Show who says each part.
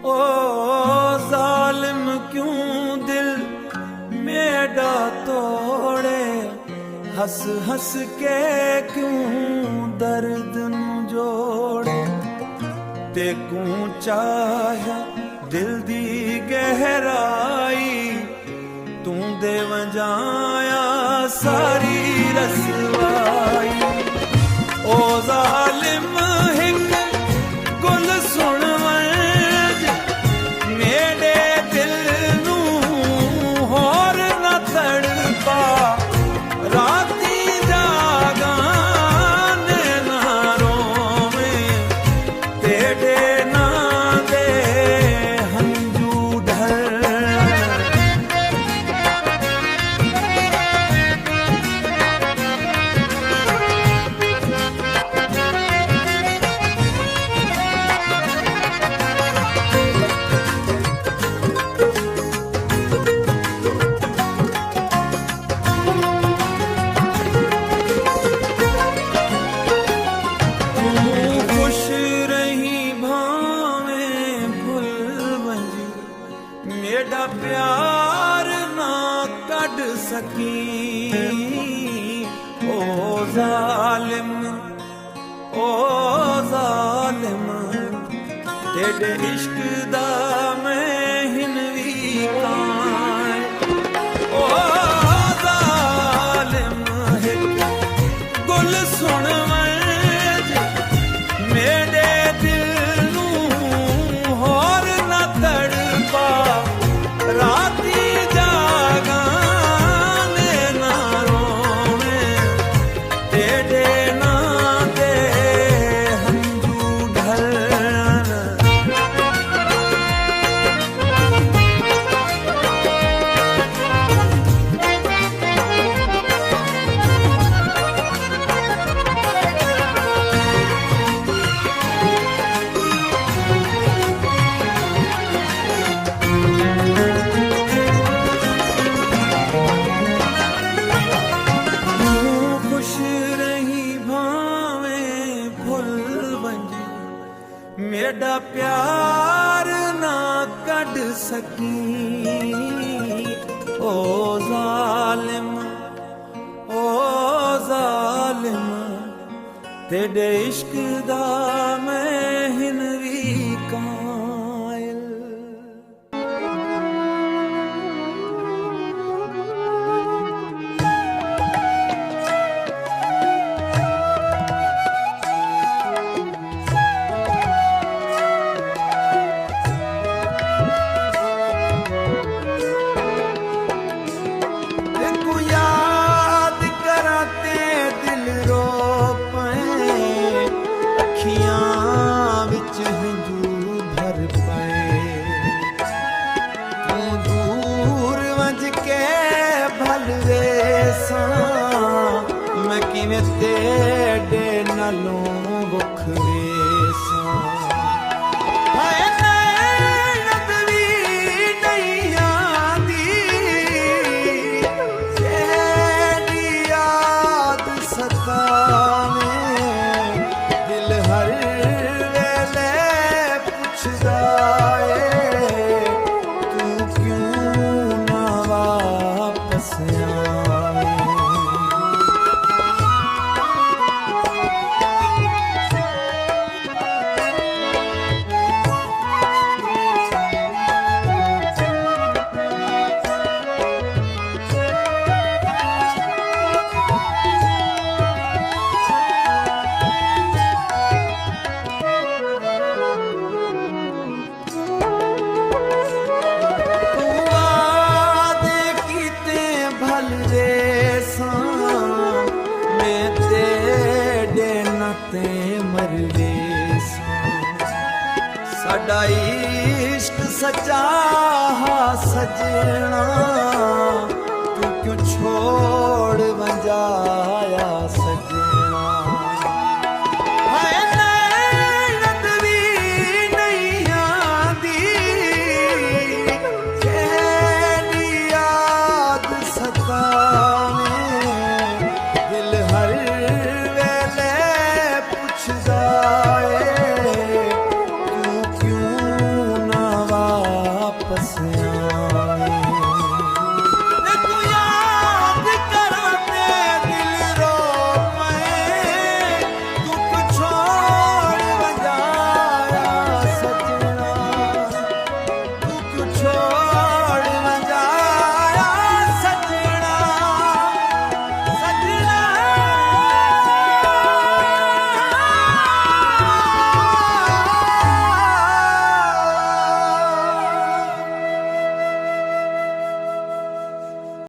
Speaker 1: ओ जालिम क्यों दिल मेरा तोड़े, हस हस के क्यों दर्द नू जोड़े। तेकू चाहे दिल दी गहराई, तू दे वजाया सारी रसवाई। ओ जालिम हिक गुल सुन वंज, मेरे दिल नू होर न तड़पा। राती जागा नैना रोवें, तेरे ना दे हंजू ढल। मेरा प्यार ना कढ़ सकी। ओ जालिम तेरे इश्क दा मैं हिनवी कां। ओ जालिम हिक गुल सुन वंज, मेरे दिल नू होर न तड़पा। राती जागा नैना रोवें, तेरे ना दे हंजू ढल। मेरा प्यार ना कढ़ सकी। ओ जालिम तेरे इश्क दा मैं हिनवी कायल। मैं किवें तेरे नालों वखरे सां। हाय नैनत वी नहीं आंदी, तेरी याद सतावे। दिल हर वेले पुछदा ए, तू क्यों ना वापस आवे। साडा इश्क सच्चा सजना, तू क्यों छोड़ वंजाया।